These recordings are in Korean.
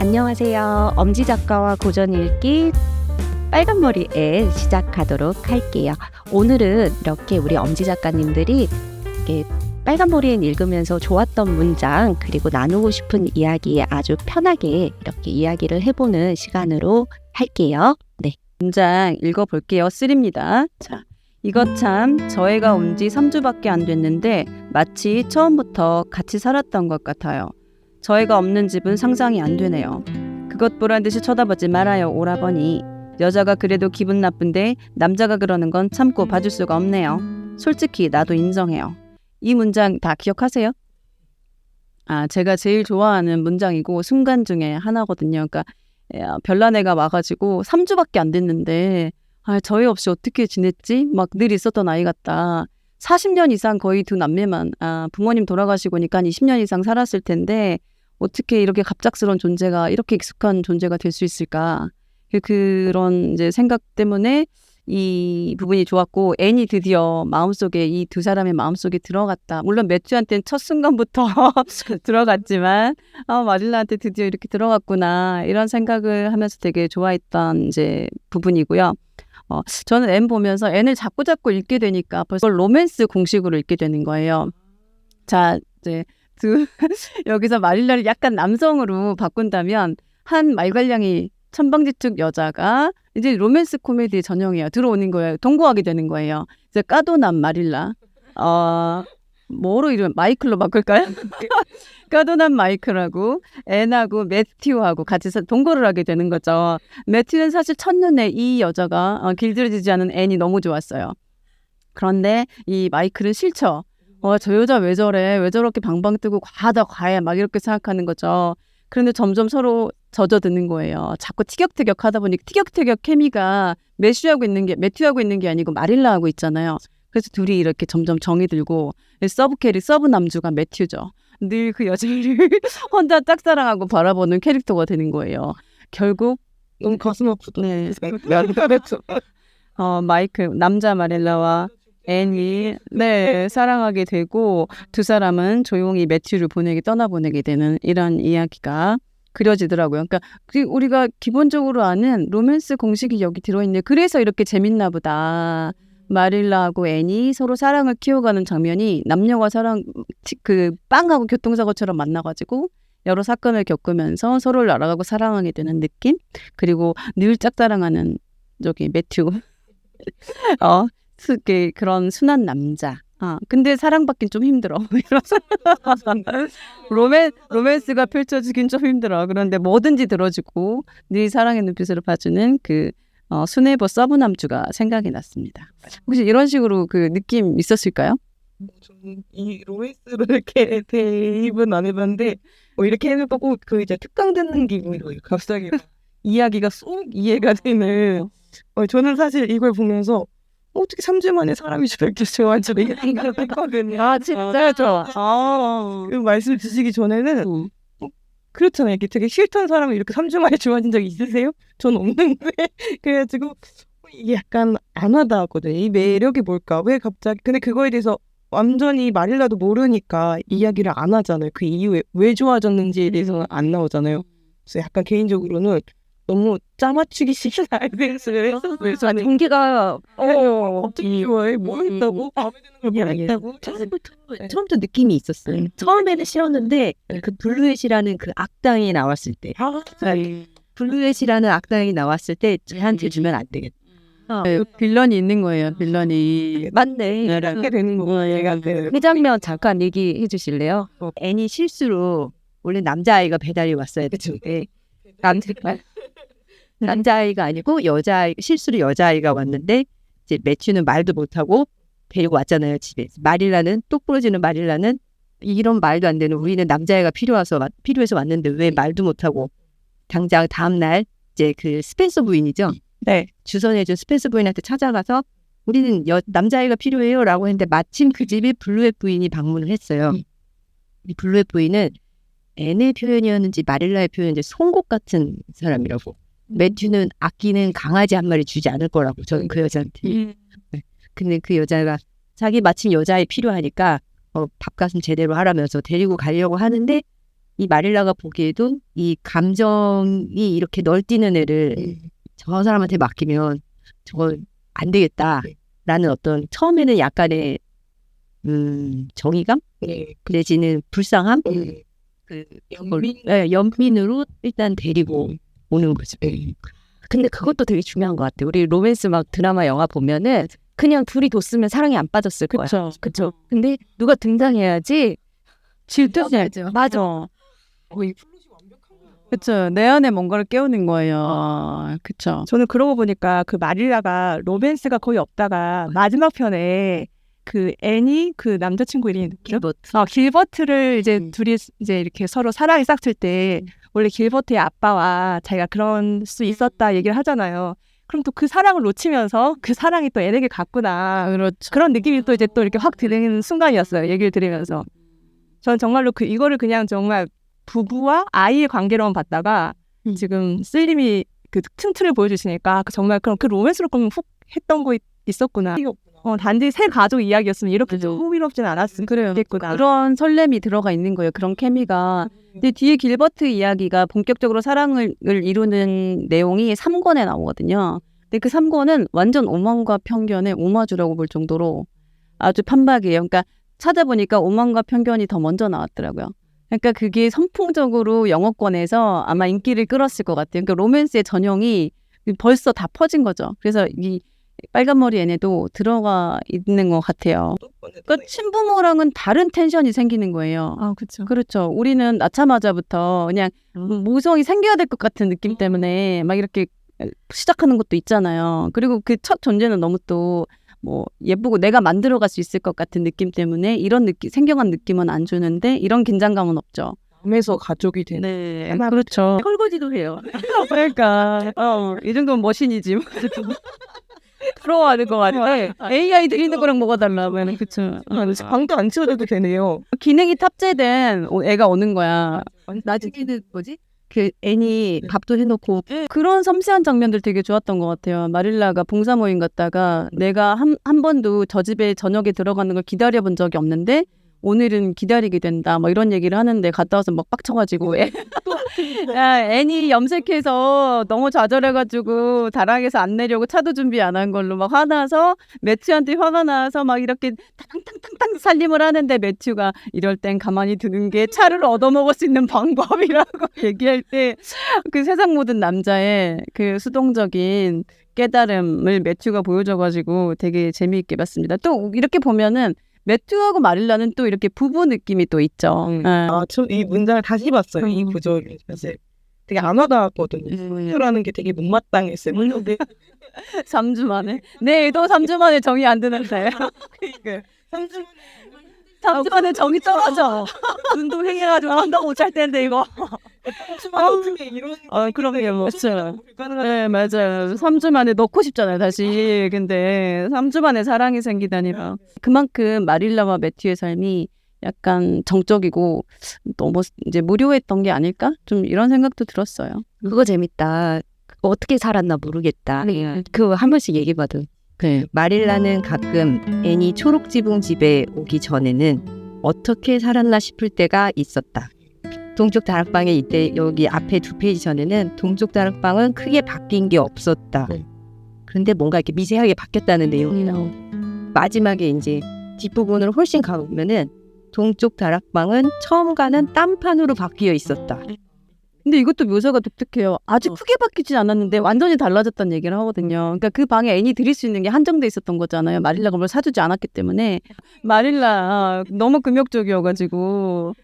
안녕하세요. 엄지 작가와 고전 읽기 빨간머리 애 시작하도록 할게요. 오늘은 이렇게 우리 엄지 작가님들이 이렇게 빨간머리엔 읽으면서 좋았던 문장 그리고 나누고 싶은 이야기 아주 편하게 이렇게 이야기를 해보는 시간으로 할게요. 네, 문장 읽어볼게요. 3입니다. 자, 이것 참 저희가 온 지 3주밖에 안 됐는데 마치 처음부터 같이 살았던 것 같아요. 저희가 없는 집은 상상이 안 되네요. 그것 보란 듯이 쳐다보지 말아요, 오라버니. 여자가 그래도 기분 나쁜데 남자가 그러는 건 참고 봐줄 수가 없네요. 솔직히 나도 인정해요. 이 문장 다 기억하세요? 제가 제일 좋아하는 문장이고 순간 중에 하나거든요. 그러니까 별난애가 와가지고 3주밖에 안 됐는데 저희 없이 어떻게 지냈지? 막 늘 있었던 아이 같다. 40년 이상 거의 두 남매만 부모님 돌아가시고 니까 한 20년 이상 살았을 텐데 어떻게 이렇게 갑작스러운 존재가 이렇게 익숙한 존재가 될 수 있을까? 그런 이제 생각 때문에 이 부분이 좋았고 앤이 드디어 마음속에 이 두 사람의 마음속에 들어갔다. 물론 매튜한테는 첫 순간부터 들어갔지만 마릴라한테 드디어 이렇게 들어갔구나 이런 생각을 하면서 되게 좋아했던 이제 부분이고요. 저는 앤 보면서 앤을 자꾸 읽게 되니까 벌써 로맨스 공식으로 읽게 되는 거예요. 자, 이제 여기서 마릴라를 약간 남성으로 바꾼다면 한 말괄량이 천방지축 여자가 이제 로맨스 코미디 전형이에요. 들어오는 거예요. 동거하게 되는 거예요. 이제 까도남 마릴라. 뭐로 이름 마이클로 바꿀까요? 까도남 마이클하고 앤하고 매튜하고 같이 동거를 하게 되는 거죠. 매튜는 사실 첫눈에 이 여자가 길들여지지 않은 앤이 너무 좋았어요. 그런데 이 마이클은 싫죠. 저 여자 왜 저래? 왜 저렇게 방방 뜨고 과해? 막 이렇게 생각하는 거죠. 그런데 점점 서로 젖어드는 거예요. 자꾸 티격태격 하다 보니 티격태격 케미가 매튜하고 있는 게 아니고 마릴라하고 있잖아요. 그래서 둘이 이렇게 점점 정이 들고 서브 남주가 매튜죠. 늘 그 여자를 혼자 짝사랑하고 바라보는 캐릭터가 되는 거예요. 결국 너무 가슴 아프다. 네. 마이클 남자 마릴라와 앤이 사랑하게 되고 두 사람은 조용히 매튜를 떠나보내게 되는 이런 이야기가 그려지더라고요. 그러니까 우리가 기본적으로 아는 로맨스 공식이 여기 들어있네. 그래서 이렇게 재밌나 보다. 마릴라하고 앤이 서로 사랑을 키워가는 장면이 남녀가 빵하고 교통사고처럼 만나가지고 여러 사건을 겪으면서 서로를 알아가고 사랑하게 되는 느낌? 그리고 늘 짝사랑하는 저기 매튜 그런 순한 남자. 근데 사랑받긴 좀 힘들어. 로맨스가 펼쳐지긴 좀 힘들어. 그런데 뭐든지 들어주고 네 사랑의 눈빛으로 봐주는 수뇌보 서브남주가 생각이 났습니다. 혹시 이런 식으로 그 느낌 있었을까요? 저는 이 로맨스를 이렇게 대입은 안 해봤는데 이렇게 해보고 이제 특강 듣는 기분이에요. 갑자기 이야기가 쏙 이해가 되는. 저는 사실 이걸 보면서 어떻게 3주 만에 사람이 저렇게 좋아한지 이렇게 생각을 했거든요. 진짜죠. 그 말씀 주시기 전에는 그렇잖아요. 이렇게 되게 싫던 사람을 이렇게 3주 만에 좋아진 적 있으세요? 전 없는데 그래가지고 이게 약간 안 와닿았거든요. 이 매력이 뭘까? 왜 갑자기? 근데 그거에 대해서 완전히 마릴라도 모르니까 이야기를 안 하잖아요. 그 이후에 왜 좋아졌는지에 대해서는 안 나오잖아요. 그래서 약간 개인적으로는 너무 짜맞추기 싫은 알베르스를 했었어요. 저는 경기가 어떻게 좋아해? 뭐 했다고? 마음에 드는 걸 뭐 했다고? 처음부터 느낌이 있었어요. 처음에는 싫었는데 그 블루엣이라는 그 악당이 나왔을 때 블루엣이라는 악당이 나왔을 때 쟤한테 주면 안 되겠다. 빌런이 있는 거예요. 빌런이 맞네. 이렇게 되는 거예요. 그 장면 잠깐 얘기해 주실래요? 앤이 실수로 원래 남자아이가 배달이 왔어야 되는데 남자아이가 아니고 실수로 여자아이가 왔는데 이제 매튜는 말도 못하고 데리고 왔잖아요, 집에. 똑부러지는 마릴라는 이런 말도 안 되는 우리는 남자아이가 필요해서 왔는데 왜 말도 못하고 당장 다음날 이제 그 스펜서 부인이죠. 네. 주선해준 스펜서 부인한테 찾아가서 우리는 남자아이가 필요해요 라고 했는데 마침 그 집에 블루엣 부인이 방문을 했어요. 이 블루엣 부인은 앤의 표현이었는지 마릴라의 표현인지 송곳 같은 사람이라고. 매튜는 아끼는 강아지 한 마리 주지 않을 거라고 저는 그 여자한테. 근데 그 여자가 자기 마침 여자애 필요하니까 밥값은 제대로 하라면서 데리고 가려고 하는데 이 마릴라가 보기에도 이 감정이 이렇게 널뛰는 애를 저 사람한테 맡기면 저건 안 되겠다라는 어떤 처음에는 약간의 정의감 내지는 불쌍함 연민으로 일단 데리고 오는 거죠. 근데 그것도 되게 중요한 것 같아요. 우리 로맨스 막 드라마 영화 보면은 그냥 둘이 뒀으면 사랑이 안 빠졌을 거야. 그쵸. 근데 누가 등장해야지 질투해. 맞아. 그쵸. 내 안에 뭔가를 깨우는 거예요. 그쵸. 저는 그러고 보니까 그 마릴라가 로맨스가 거의 없다가 마지막 편에 그 애니 그 남자친구 이름이 뭐죠? 길버트를 이제 둘이 이제 이렇게 서로 사랑이 싹틀 때 원래 길버트의 아빠와 자기가 그런 수 있었다 얘기를 하잖아요. 그럼 또 그 사랑을 놓치면서 그 사랑이 또 애에게 갔구나. 그렇죠. 그런 느낌이 또 이제 또 이렇게 확 드는 순간이었어요. 얘기를 들으면서. 전 정말로 이거를 그냥 정말 부부와 아이의 관계로만 봤다가 지금 슬림이 그 튼튼을 보여주시니까 정말 그런 그 로맨스로 훅 했던 거 있었구나. 단지 새 가족 이야기였으면 이렇게 흥미롭진 않았을 거겠구나. 그런 설렘이 들어가 있는 거예요. 그런 케미가. 근데 뒤에 길버트 이야기가 본격적으로 사랑을 이루는 내용이 3권에 나오거든요. 근데 그 3권은 완전 오만과 편견의 오마주라고 볼 정도로 아주 판박이에요. 그러니까 찾아보니까 오만과 편견이 더 먼저 나왔더라고요. 그러니까 그게 선풍적으로 영어권에서 아마 인기를 끌었을 것 같아요. 그러니까 로맨스의 전형이 벌써 다 퍼진 거죠. 그래서 이 빨간머리 애네도 들어가 있는 것 같아요. 그러니까 친부모랑은 다른 텐션이 생기는 거예요. 아, 그렇죠. 그렇죠. 우리는 낳자마자부터 그냥 모성이 생겨야 될 것 같은 느낌 때문에 막 이렇게 시작하는 것도 있잖아요. 그리고 그 첫 존재는 너무 또 뭐 예쁘고 내가 만들어갈 수 있을 것 같은 느낌 때문에 이런 느낌, 생경한 느낌은 안 주는데 이런 긴장감은 없죠. 밤에서 가족이 되는. 네, 그렇죠. 설거지도 해요. 그러니까 이 정도면 머신이지. 부러워하는 것 같아. AI 들리는 거랑 뭐가 달라? 그쵸. 방도 안 치워줘도 되네요. 기능이 탑재된 애가 오는 거야. 나중에는 뭐지? 그 애니 밥도 해놓고 그런 섬세한 장면들 되게 좋았던 것 같아요. 마릴라가 봉사 모임 갔다가 내가 한 번도 저 집에 저녁에 들어가는 걸 기다려본 적이 없는데 오늘은 기다리게 된다. 뭐 이런 얘기를 하는데 갔다 와서 막 빡쳐가지고 애니 염색해서 너무 좌절해가지고 다락에서 안 내려고 차도 준비 안 한 걸로 막 화나서 매튜한테 화가 나서 막 이렇게 탕탕탕탕 살림을 하는데 매튜가 이럴 땐 가만히 두는 게 차를 얻어먹을 수 있는 방법이라고 얘기할 때 그 세상 모든 남자의 그 수동적인 깨달음을 매튜가 보여줘가지고 되게 재미있게 봤습니다. 또 이렇게 보면은 매튜하고 마릴라는 또 이렇게 부부 느낌이 또 있죠. 저 이 문장을 다시 봤어요. 이 구조를 사실 되게 안 와닿았거든요. 매튜라는 게 되게 못마땅했어요. 근데 3주 만에. 내일도 3주 만에 정이 안 드는데. 그러니까 3주 만에 정이 떨어져. 눈도 횡해가지고 한다고 못 잘 텐데 이거. 3주 만에 어떻게 이런 그럼요. 그렇죠. 네, 맞아요. 3주 만에 넣고 싶잖아요, 다시. 근데 3주 만에 사랑이 생기다니라. 그만큼 마릴라와 매튜의 삶이 약간 정적이고 너무 이제 무료했던 게 아닐까? 좀 이런 생각도 들었어요. 그거 재밌다. 그거 어떻게 살았나 모르겠다. 그거 한 번씩 얘기해봐도. 마릴라는 가끔 애니 초록지붕 집에 오기 전에는 어떻게 살았나 싶을 때가 있었다. 동쪽 다락방에 이때 여기 앞에 2페이지 전에는 동쪽 다락방은 크게 바뀐 게 없었다. 그런데 뭔가 이렇게 미세하게 바뀌었다는 내용이 나오고 마지막에 이제 뒷부분으로 훨씬 가보면은 동쪽 다락방은 처음 가는 딴판으로 바뀌어 있었다. 근데 이것도 묘사가 독특해요. 아주 크게 바뀌진 않았는데 완전히 달라졌다는 얘기를 하거든요. 그러니까 그 방에 애니 들일 수 있는 게 한정돼 있었던 거잖아요. 마릴라가 뭘 사주지 않았기 때문에. 마릴라 너무 금욕적이어가지고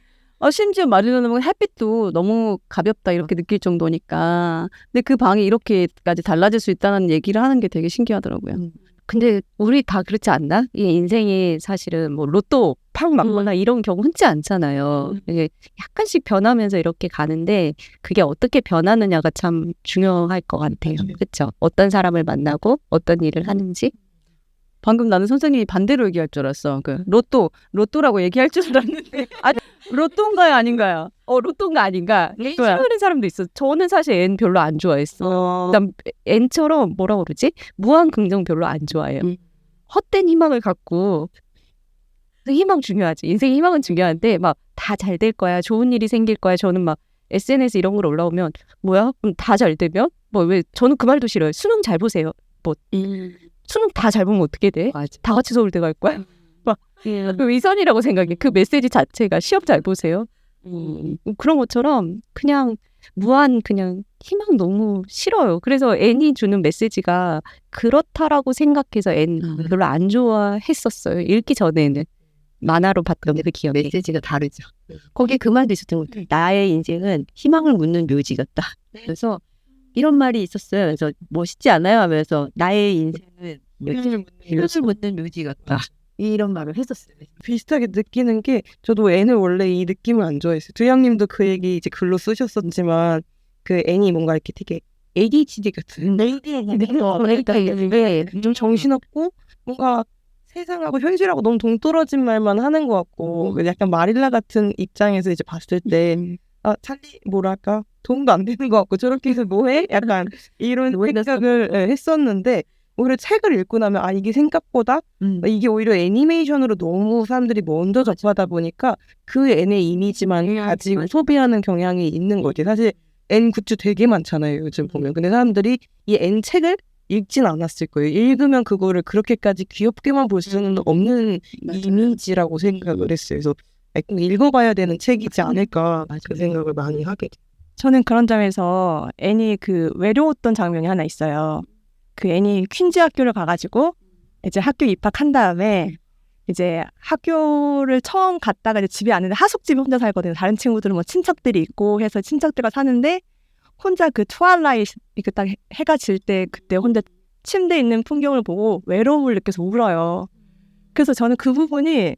심지어 마릴라는 햇빛도 너무 가볍다 이렇게 느낄 정도니까. 근데 그 방이 이렇게까지 달라질 수 있다는 얘기를 하는 게 되게 신기하더라고요. 근데 우리 다 그렇지 않나? 이 인생이 사실은 뭐 로또 팍 맞거나 이런 경우 흔치 않잖아요. 이게 약간씩 변하면서 이렇게 가는데 그게 어떻게 변하느냐가 참 중요할 것 같아요. 그렇죠? 어떤 사람을 만나고 어떤 일을 하는지. 방금 나는 선생님이 반대로 얘기할 줄 알았어. 그 로또라고 얘기할 줄 알았는데 로또인가요 아닌가요? 로또인가 아닌가? 싫어하는 사람도 있어. 저는 사실 N 별로 안 좋아했어. 난 N처럼 뭐라고 그러지? 무한 긍정 별로 안 좋아해요. 헛된 희망을 갖고 희망 중요하지. 인생의 희망은 중요한데 막 다 잘 될 거야. 좋은 일이 생길 거야. 저는 막 SNS 이런 걸 올라오면 뭐야? 그럼 다 잘 되면? 뭐 왜 저는 그 말도 싫어요. 수능 잘 보세요. 뭐 수능 다 잘 보면 어떻게 돼? 맞아. 다 같이 서울대 갈 거야? 막 그 위선이라고 생각해. 그 메시지 자체가 시험 잘 보세요. 그런 것처럼 그냥 무한 그냥 희망 너무 싫어요. 그래서 N이 주는 메시지가 그렇다라고 생각해서 N 별로 안 좋아했었어요. 읽기 전에는 만화로 봤던 그 기억이. 메시지가 다르죠. 거기에 그 말도 있었던 것 같아요. 나의 인생은 희망을 묻는 묘지 같다. 그래서 이런 말이 있었어요. 그래서 멋있지 않아요? 하면서 나의 인생은 희망을 묻는 묘지 같다. 이런 말을 했었어요. 비슷하게 느끼는 게 저도 N을 원래 이 느낌을 안 좋아했어요. 두양님도 그 얘기 이제 글로 쓰셨었지만 그 N이 뭔가 이렇게 되게 ADHD 같은 좀 정신없고 뭔가 세상하고 현실하고 너무 동떨어진 말만 하는 것 같고 약간 마릴라 같은 입장에서 이제 봤을 때 찰리 뭐랄까 도움도 안 되는 것 같고 저렇게 해서 뭐해? 약간 이런 생각을 했었는데 오히려 책을 읽고 나면 이게 생각보다 이게 오히려 애니메이션으로 너무 사람들이 먼저 접하다 보니까 그 N의 이미지만 가지고 소비하는 경향이 있는 거지. 사실 N 굿즈 되게 많잖아요 요즘 보면. 근데 사람들이 이 N 책을 읽진 않았을 거예요. 읽으면 그거를 그렇게까지 귀엽게만 볼 수는 없는 이미지라고 생각을 했어요. 그래서 꼭 읽어봐야 되는 책이지 않을까 그 생각을 많이 하게 돼요. 저는 그런 점에서 애니 그 외로웠던 장면이 하나 있어요. 그 애니 퀸즈 학교를 가가지고 이제 학교 입학한 다음에 이제 학교를 처음 갔다가 이제 집에 왔는데 하숙집에 혼자 살거든요. 다른 친구들은 뭐 친척들이 있고 해서 친척들과 사는데 혼자 그 트와일라이트 이렇게 딱 해가 질 때 그때 혼자 침대에 있는 풍경을 보고 외로움을 느껴서 울어요. 그래서 저는 그 부분이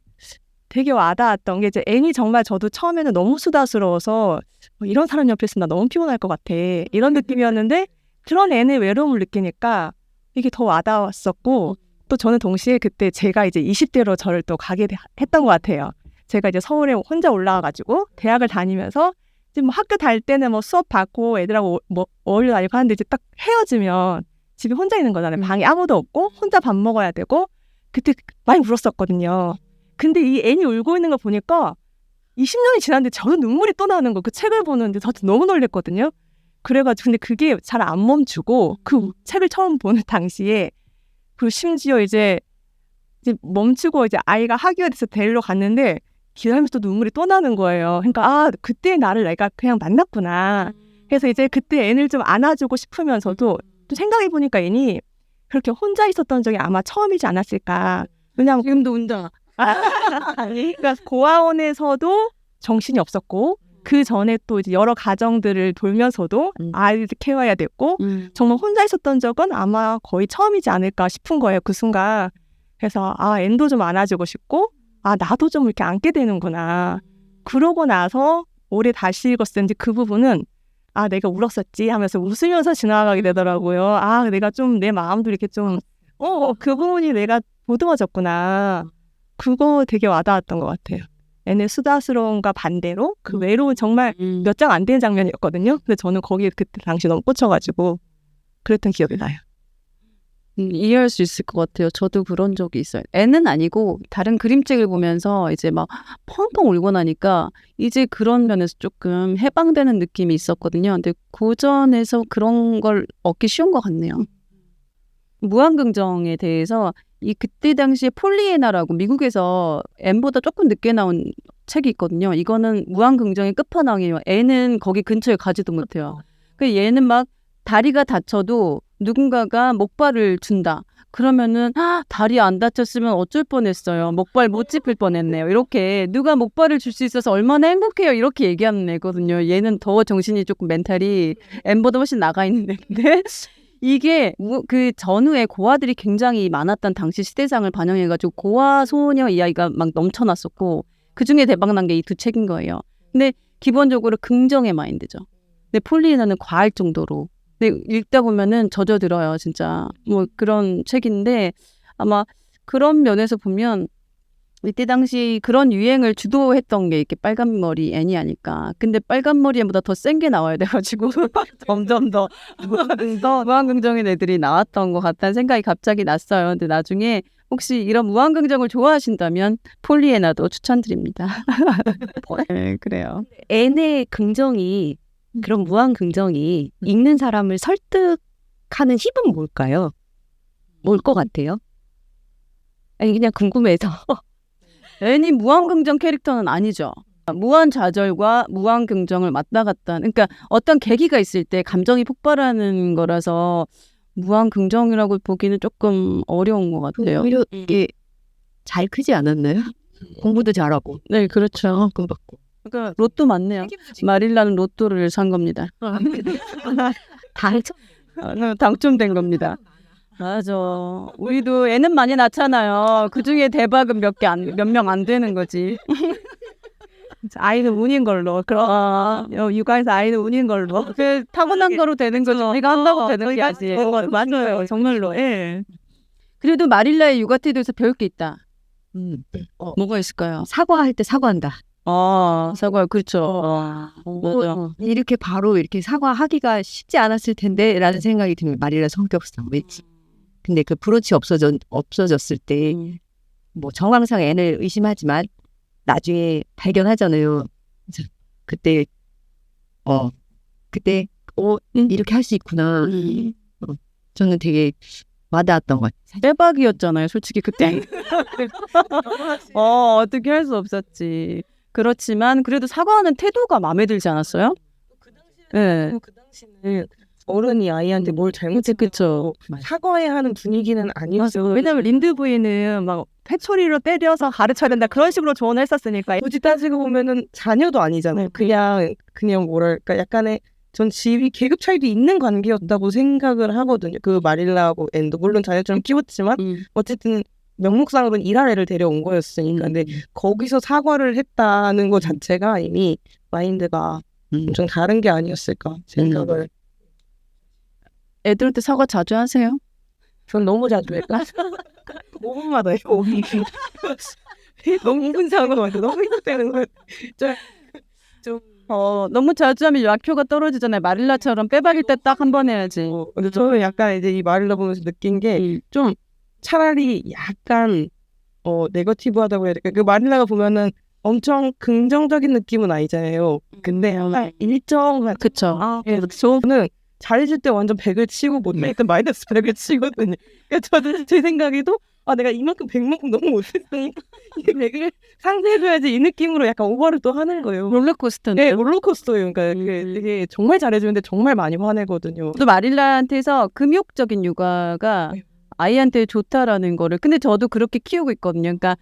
되게 와닿았던 게 이제 애니 정말 저도 처음에는 너무 수다스러워서 이런 사람 옆에 있으면 나 너무 피곤할 것 같아 이런 느낌이었는데 그런 애의 외로움을 느끼니까 이게 더 와닿았었고 또 저는 동시에 그때 제가 이제 20대로 저를 또 가게 했던 것 같아요. 제가 이제 서울에 혼자 올라와가지고 대학을 다니면서 이제 뭐 학교 다닐 때는 뭐 수업 받고 애들하고 뭐 어울려 다니고 하는데 이제 딱 헤어지면 집에 혼자 있는 거잖아요. 방에 아무도 없고 혼자 밥 먹어야 되고 그때 많이 울었었거든요. 근데 이 애니 울고 있는 거 보니까 20년이 지났는데 저도 눈물이 또 나는 거. 그 책을 보는데 저도 너무 놀랬거든요. 그래가지고 근데 그게 잘 안 멈추고 그 책을 처음 보는 당시에 그리고 심지어 이제 멈추고 이제 아이가 학교에 대해서 데리러 갔는데 기다리면서 또 눈물이 또 나는 거예요. 그러니까 그때 나를 내가 그냥 만났구나. 그래서 이제 그때 애를 좀 안아주고 싶으면서도 또 생각해보니까 애니 그렇게 혼자 있었던 적이 아마 처음이지 않았을까. 왜냐하면 지금도 운다. 그러니까 고아원에서도 정신이 없었고 그 전에 또 이제 여러 가정들을 돌면서도 아이를 케어해야 됐고 정말 혼자 있었던 적은 아마 거의 처음이지 않을까 싶은 거예요. 그 순간. 그래서 앤도 좀 안아주고 싶고 나도 좀 이렇게 안게 되는구나. 그러고 나서 올해 다시 읽었을 때 그 부분은 내가 울었었지 하면서 웃으면서 지나가게 되더라고요. 내가 좀 내 마음도 이렇게 좀 그 부분이 내가 보듬어졌구나. 그거 되게 와닿았던 것 같아요. 애는 수다스러움과 반대로 그 외로운 정말 몇 장 안 되는 장면이었거든요. 근데 저는 거기에 그때 당시 너무 꽂혀가지고 그랬던 기억이 나요. 이해할 수 있을 것 같아요. 저도 그런 적이 있어요. 애는 아니고 다른 그림책을 보면서 이제 막 펑펑 울고 나니까 이제 그런 면에서 조금 해방되는 느낌이 있었거든요. 근데 고전에서 그런 걸 얻기 쉬운 것 같네요. 무한긍정에 대해서 그때 당시에 폴리에나라고 미국에서 앤보다 조금 늦게 나온 책이 있거든요. 이거는 무한긍정의 끝판왕이에요. 애는 거기 근처에 가지도 못해요. 그 얘는 막 다리가 다쳐도 누군가가 목발을 준다. 그러면은 다리 안 다쳤으면 어쩔 뻔했어요. 목발 못 짚을 뻔했네요. 이렇게 누가 목발을 줄 수 있어서 얼마나 행복해요. 이렇게 얘기하는 애거든요. 얘는 더 정신이 조금 멘탈이 앤보다 훨씬 나가 있는 애인데 이게 그 전후에 고아들이 굉장히 많았던 당시 시대상을 반영해가지고 고아 소녀 이야기가 막 넘쳐났었고 그중에 대박난 게 이 두 책인 거예요. 근데 기본적으로 긍정의 마인드죠. 근데 폴리에나는 과할 정도로 근데 읽다 보면은 젖어들어요. 진짜 뭐 그런 책인데 아마 그런 면에서 보면 이때 당시 그런 유행을 주도했던 게 이렇게 빨간 머리 애니 아닐까. 근데 빨간 머리보다 더 센 게 나와야 돼가지고 점점 더 무한긍정인 애들이 나왔던 것 같다는 생각이 갑자기 났어요. 근데 나중에 혹시 이런 무한긍정을 좋아하신다면 폴리애나도 추천드립니다. 네, 그래요. N의 긍정이 그런 무한 긍정이 읽는 사람을 설득하는 힘은 뭘까요? 뭘 것 같아요? 아니 그냥 궁금해서. N이 무한긍정 캐릭터는 아니죠. 무한 좌절과 무한 긍정을 왔다 갔다. 그러니까 어떤 계기가 있을 때 감정이 폭발하는 거라서 무한 긍정이라고 보기는 조금 어려운 것 같아요. 오히려 이게 잘 크지 않았나요? 공부도 잘하고. 네, 그렇죠. 금 받고. 그러니까 로또 맞네요. 마릴라는 로또를 산 겁니다. 당첨. 당첨된 겁니다. 맞아. 우리도 애는 많이 낳잖아요. 그 중에 대박은 몇 명 안 되는 거지. 아이는 운인 걸로. 그럼 육아에서 아이는 운인 걸로. 그 타고난 거로 되는 거죠. 우리가 한다고 되는 게 아니지. 맞아요. 정말로. 예. 그래도 마릴라의 육아 태도에서 배울 게 있다. 뭐가 있을까요? 사과할 때 사과한다. 사과 그렇죠. 맞아요. 이렇게 바로 이렇게 사과하기가 쉽지 않았을 텐데라는 생각이 듭니다. 마릴라 성격상 왠지. 근데 그 브로치 없어졌을 때 뭐 정황상 N을 의심하지만 나중에 발견하잖아요. 그래서 그때 이렇게 할 수 있구나. 저는 되게 와닿았던 것 같아요. 빼박이었잖아요. 솔직히 그때. 어떻게 할 수 없었지. 그렇지만 그래도 사과하는 태도가 마음에 들지 않았어요? 네. 그 당시는 어른이 아이한테 뭘 잘못했 그쵸. 사과해야 하는 분위기는 아니었어요. 왜냐면 린드 부인은 막 회초리로 때려서 가르쳐야 된다 그런 식으로 조언을 했었으니까. 굳이 따지고 보면은 자녀도 아니잖아요. 그냥 뭐랄까 약간의 전 지위 계급 차이도 있는 관계였다고 생각을 하거든요. 그 마릴라하고 앤도 물론 자녀처럼 키웠지만 어쨌든 명목상으로는 일할 애를 데려온 거였으니까. 근데 거기서 사과를 했다는 것 자체가 이미 마인드가 엄청 다른 게 아니었을까 생각을. 애들한테 사과 자주 하세요? 전 너무 자주 했다. 5분마다 해요. 5분. 너무 분사한 것 같아. 너무 힘들다는 것 같아. 너무 자주 하면 약효가 떨어지잖아요. 마릴라처럼 빼박일 때 딱 한 번 해야지. 근데 저는 약간 이제 이 마릴라 보면서 느낀 게 좀 차라리 약간 네거티브하다고 해야 될까? 그 마릴라가 보면은 엄청 긍정적인 느낌은 아니잖아요. 근데 약간 일정한 그쵸. 저는 잘해줄 때 완전 100을 치고 못할 때 마이너스 100을 치거든요. 그러니까 저는 제 생각에도 내가 이만큼 100만큼 너무 못했으니까 이 100을 상쇄해줘야지 이 느낌으로 약간 오버를 또 하는 거예요. 롤러코스터인데. 네, 롤러코스터예요. 그러니까 되게 정말 잘해주는데 정말 많이 화내거든요. 또 마릴라한테서 금욕적인 육아가 아이한테 좋다라는 거를. 근데 저도 그렇게 키우고 있거든요. 그러니까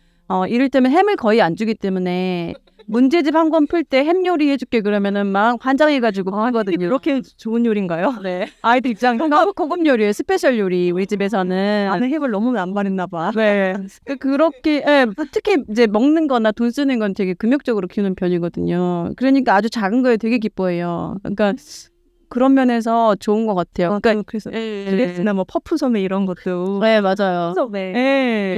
이를테면 햄을 거의 안 주기 때문에 문제집 한 권 풀 때 햄 요리 해줄게 그러면은 막 환장해가지고 하거든요. 그렇게 좋은 요리인가요? 네. 아이들 입장에서 고급 요리예요. 스페셜 요리 우리 집에서는. 나는 햄을 너무 안 바랬나 봐. 네. 그렇게 특히 이제 먹는 거나 돈 쓰는 건 되게 금욕적으로 키우는 편이거든요. 그러니까 아주 작은 거에 되게 기뻐해요. 그러니까 그런 면에서 좋은 것 같아요. 그러니까 그래서 드레스나 뭐 퍼프 소매 이런 것도. 네, 맞아요. 소매.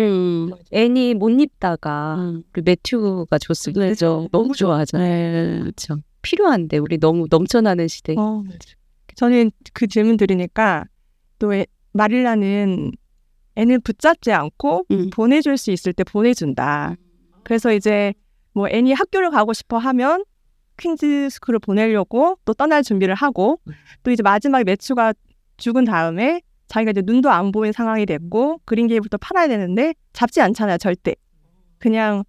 N이 못 입다가 우리 매튜가 줬을 때죠. 너무 좋아하잖아요. 그렇죠. 필요한데 우리 너무 넘쳐나는 시대. 저는 그 질문 드리니까 또 마릴라는 애는 붙잡지 않고 보내줄 수 있을 때 보내준다. 그래서 이제 뭐 애니 학교를 가고 싶어 하면 퀸즈 스쿨을 보내려고 또 떠날 준비를 하고 또 이제 마지막에 매튜가 죽은 다음에 자기가 이제 눈도 안 보이는 상황이 됐고 그린게이부터 팔아야 되는데 잡지 않잖아요. 절대. 그냥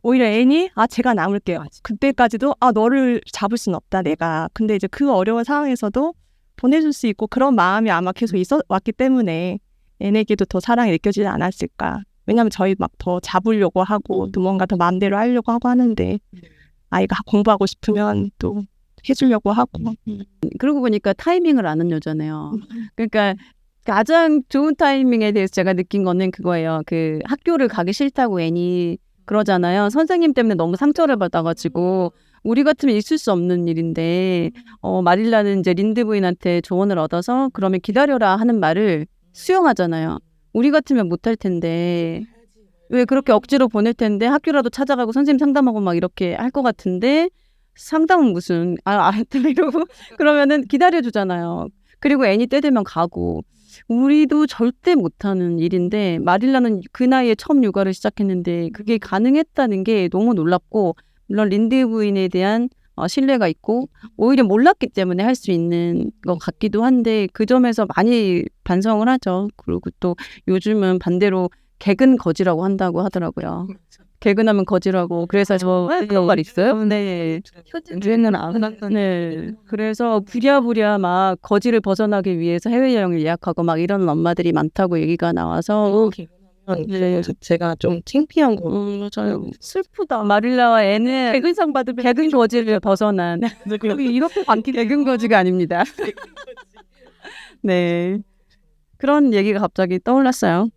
오히려 애니 제가 남을게요. 그때까지도 너를 잡을 순 없다 내가. 근데 이제 그 어려운 상황에서도 보내줄 수 있고 그런 마음이 아마 계속 왔기 때문에 애에게도 더 사랑이 느껴지지 않았을까. 왜냐하면 저희 막 더 잡으려고 하고 또 뭔가 더 마음대로 하려고 하고 하는데 아이가 공부하고 싶으면 또 해주려고 하고. 그러고 보니까 타이밍을 아는 여자네요. 그러니까 가장 좋은 타이밍에 대해서 제가 느낀 거는 그거예요. 그 학교를 가기 싫다고 애니 그러잖아요. 선생님 때문에 너무 상처를 받아가지고 우리 같으면 있을 수 없는 일인데 마릴라는 이제 린드 부인한테 조언을 얻어서 그러면 기다려라 하는 말을 수용하잖아요. 우리 같으면 못할 텐데 왜 그렇게 억지로 보낼 텐데 학교라도 찾아가고 선생님 상담하고 막 이렇게 할 것 같은데 상담은 무슨 이러고 그러면은 기다려주잖아요. 그리고 애니 때 되면 가고. 우리도 절대 못하는 일인데 마릴라는 그 나이에 처음 육아를 시작했는데 그게 가능했다는 게 너무 놀랍고, 물론 린드 부인에 대한 신뢰가 있고 오히려 몰랐기 때문에 할 수 있는 것 같기도 한데 그 점에서 많이 반성을 하죠. 그리고 또 요즘은 반대로 개근 거지라고 한다고 하더라고요. 개근하면 거지라고. 그래서 그런 말 있어요? 네. 유행은 안 네. 그래서 부랴부랴 막 거지를 벗어나기 위해서 해외여행을 예약하고 막 이런 엄마들이 많다고 얘기가 나와서 네. 제가 좀 창피한 거. 맞아요. 슬프다. 마릴라와 애는 개근상 받으면 개근 거지를 벗어난 이렇게 개근 거지가 아닙니다. 네. 그런 얘기가 갑자기 떠올랐어요.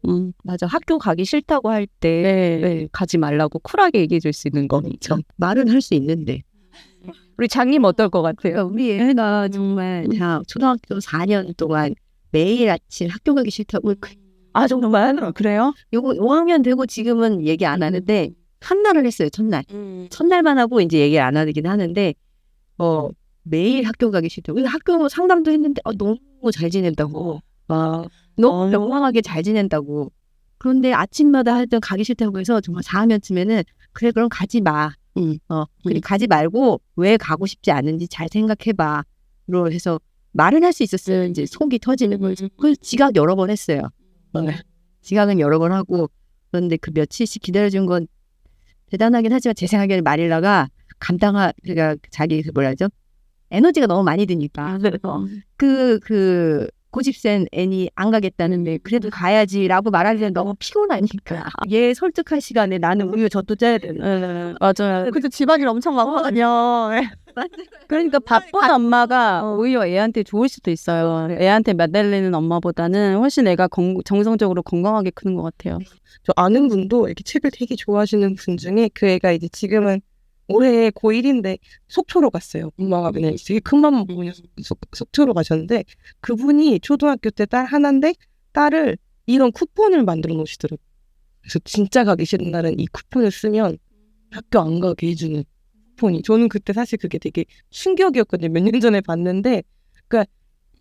맞아. 학교 가기 싫다고 할 때 네. 가지 말라고 쿨하게 얘기해 줄 수 있는 거. 그렇죠. 말은 할 수 있는데. 우리 장님 어떨 것 같아요? 그러니까 우리 애가 정말 다 초등학교 4년 동안 매일 아침 학교 가기 싫다고 아 정말? 그래요? 요거 5학년 되고 지금은 얘기 안 하는데 첫날을 했어요. 첫날만 하고 이제 얘기 안 하긴 하는데 매일 학교 가기 싫다고. 그래서 학교 상담도 했는데 너무 잘 지낸다고. 너무 명랑하게 잘 지낸다고. 그런데 아침마다 하여튼 가기 싫다고 해서 정말 4학년쯤에는 그래 그럼 가지 마. 그래 가지 말고 왜 가고 싶지 않은지 잘 생각해봐. 로 해서 말은 할 수 있었어요. 이제 속이 터지는 거지. 그래서 지각 여러 번 했어요. 지각은 여러 번 하고. 그런데 그 며칠씩 기다려준 건 대단하긴 하지만 제 생각에는 마릴라가 그러니까 자기 뭐라 하죠? 에너지가 너무 많이 드니까. 그 고집센 애니 안 가겠다는데 그래도 가야지라고 말하기엔 너무 피곤하니까 얘 설득할 시간에 나는 우유 젖도 짜야 되는. 맞아요. 그래도 집안일 엄청 많거든요. 그러니까 바쁜 엄마가 오히려 애한테 좋을 수도 있어요. 애한테 매달리는 엄마보다는 훨씬 애가 정성적으로 건강하게 크는 것 같아요. 저 아는 분도 이렇게 책을 되게 좋아하시는 분 중에 그 애가 이제 지금은 올해 고1인데 속초로 갔어요. 엄마가 그냥 되게 큰 맘 먹고 그냥 속초로 가셨는데 그분이 초등학교 때 딸 하나인데 딸을 이런 쿠폰을 만들어 놓으시더라고요. 그래서 진짜 가기 싫은 날은 이 쿠폰을 쓰면 학교 안 가게 해주는 쿠폰이. 저는 그때 사실 그게 되게 충격이었거든요. 몇 년 전에 봤는데 그러니까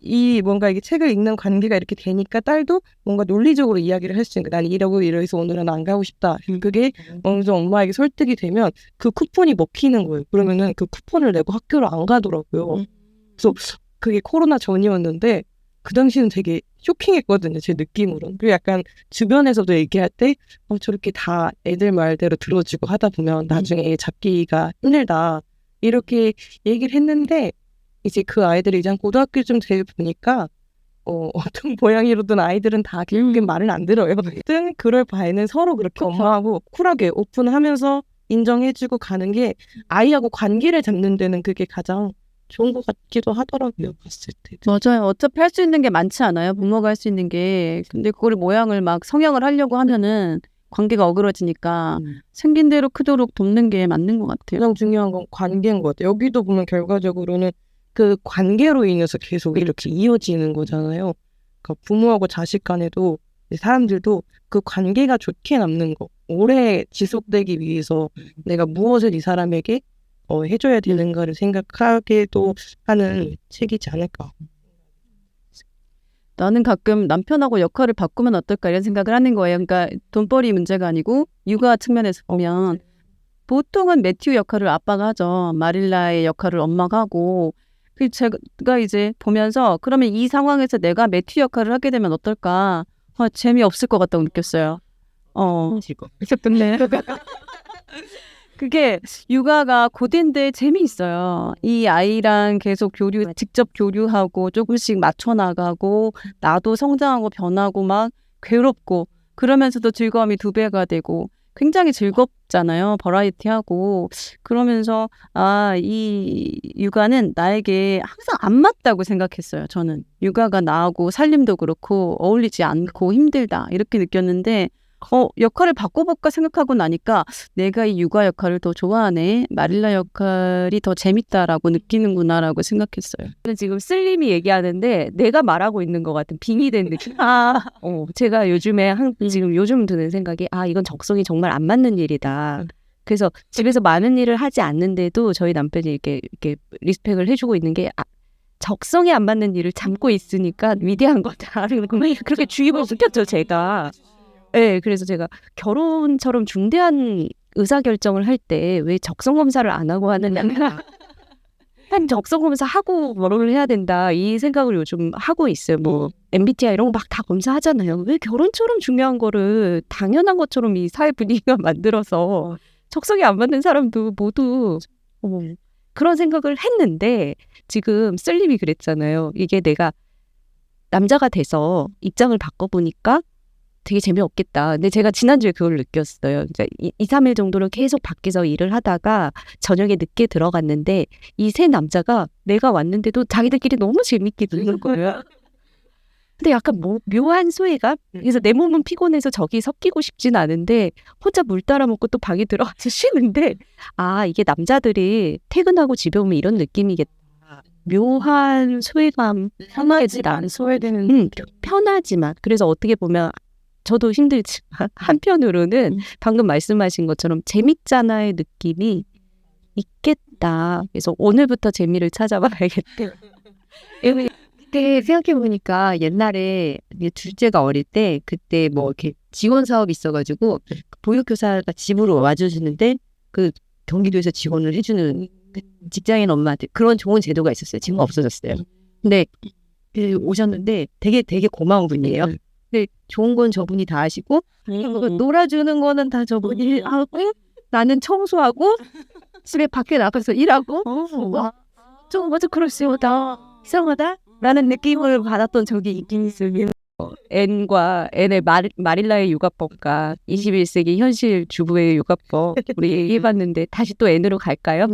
이 뭔가 이게 책을 읽는 관계가 이렇게 되니까 딸도 뭔가 논리적으로 이야기를 할 수 있는 거야. 난 이러고 이러해서 오늘은 안 가고 싶다. 그게 어느 정도 엄마에게 설득이 되면 그 쿠폰이 먹히는 거예요. 그러면은 그 쿠폰을 내고 학교를 안 가더라고요. 그래서 그게 코로나 전이었는데 그 당시는 되게 쇼킹했거든요. 제 느낌으로는. 그리고 약간 주변에서도 얘기할 때 저렇게 다 애들 말대로 들어주고 하다 보면 나중에 애 잡기가 힘들다. 이렇게 얘기를 했는데 이제 그 아이들이 이제 고등학교쯤 돼 보니까 어떤 고양이로든 아이들은 다 결국엔 말을 안 들어요. 어쨌든 그럴 바에는 서로 그렇게 엄마하고 쿨하게 오픈하면서 인정해주고 가는 게 아이하고 관계를 잡는 데는 그게 가장 좋은 것 같기도 하더라고요. 봤을 때. 맞아요. 어차피 할 수 있는 게 많지 않아요. 부모가 할 수 있는 게. 근데 그걸 모양을 막 성형을 하려고 하면은 관계가 어그러지니까 생긴 대로 크도록 돕는 게 맞는 것 같아요. 가장 중요한 건 관계인 것 같아요. 여기도 보면 결과적으로는 그 관계로 인해서 계속 이렇게 이어지는 거잖아요. 그러니까 부모하고 자식 간에도 사람들도 그 관계가 좋게 남는 거, 오래 지속되기 위해서 내가 무엇을 이 사람에게 해줘야 되는가를 생각하게도 하는 책이지 않을까. 나는 가끔 남편하고 역할을 바꾸면 어떨까 이런 생각을 하는 거예요. 그러니까 돈벌이 문제가 아니고 육아 측면에서 보면 보통은 매튜 역할을 아빠가 하죠. 마릴라의 역할을 엄마가 하고. 그 제가 이제 보면서 그러면 이 상황에서 내가 매튜 역할을 하게 되면 어떨까? 재미없을 것 같다고 느꼈어요. 근데 그게 육아가 고된데 재미있어요. 이 아이랑 계속 직접 교류하고 조금씩 맞춰나가고 나도 성장하고 변하고 막 괴롭고 그러면서도 즐거움이 2배가 되고 굉장히 즐겁잖아요. 버라이티하고. 그러면서 이 육아는 나에게 항상 안 맞다고 생각했어요. 저는 육아가 나하고 살림도 그렇고 어울리지 않고 힘들다 이렇게 느꼈는데 역할을 바꿔볼까 생각하고 나니까 내가 이 육아 역할을 더 좋아하네. 마릴라 역할이 더 재밌다라고 느끼는구나라고 생각했어요. 지금 슬림이 얘기하는데 내가 말하고 있는 것 같은 빙의 된 느낌. 제가 요즘에 지금 요즘 드는 생각이 이건 적성이 정말 안 맞는 일이다. 그래서 집에서 많은 일을 하지 않는데도 저희 남편이 이렇게 리스펙을 해주고 있는 게 적성에 안 맞는 일을 참고 있으니까 위대한 거다. 그렇게 주입을 시켰죠, 제가. 네, 그래서 제가 결혼처럼 중대한 의사결정을 할 때 왜 적성 검사를 안 하고 하느냐. 한 적성 검사 하고 뭐를 해야 된다. 이 생각을 요즘 하고 있어요. 뭐 MBTI 이런 거 막 다 검사하잖아요. 왜 결혼처럼 중요한 거를 당연한 것처럼 이 사회 분위기가 만들어서 적성에 안 맞는 사람도 모두 그런 생각을 했는데 지금 셀님이 그랬잖아요. 이게 내가 남자가 돼서 입장을 바꿔보니까 되게 재미없겠다. 근데 제가 지난주에 그걸 느꼈어요. 이제 2, 3일 정도는 계속 밖에서 일을 하다가 저녁에 늦게 들어갔는데 이 세 남자가 내가 왔는데도 자기들끼리 너무 재밌게 노는 거예요. 근데 약간 묘한 소외감? 그래서 내 몸은 피곤해서 저기 섞이고 싶진 않은데 혼자 물 따라 먹고 또 방에 들어가서 쉬는데 아, 이게 남자들이 퇴근하고 집에 오면 이런 느낌이겠다. 묘한 소외감. 편하지만 소외되는 편하지만. 그래서 어떻게 보면 저도 힘들지만 한편으로는 방금 말씀하신 것처럼 재밌잖아의 느낌이 있겠다. 그래서 오늘부터 재미를 찾아봐야겠다. 그때 생각해보니까 옛날에 이제 둘째가 어릴 때 그때 뭐 이렇게 지원 사업이 있어가지고 보육교사가 집으로 와주시는데 그 경기도에서 지원을 해주는 그 직장인 엄마한테 그런 좋은 제도가 있었어요. 지금 없어졌어요. 근데 오셨는데 되게 고마운 분이에요. 근데 좋은 건 저분이 다 하시고 놀아주는 거는 다 저분이 하고 나는 청소하고 집에 밖에 나가서 일하고 좀 맞아 그럴수다 이상하다 라는 느낌을 받았던 적이 있긴 있어요. N과 N의 마릴라의 육아법과 21세기 현실 주부의 육아법 우리 얘기해봤는데 다시 또 N으로 갈까요?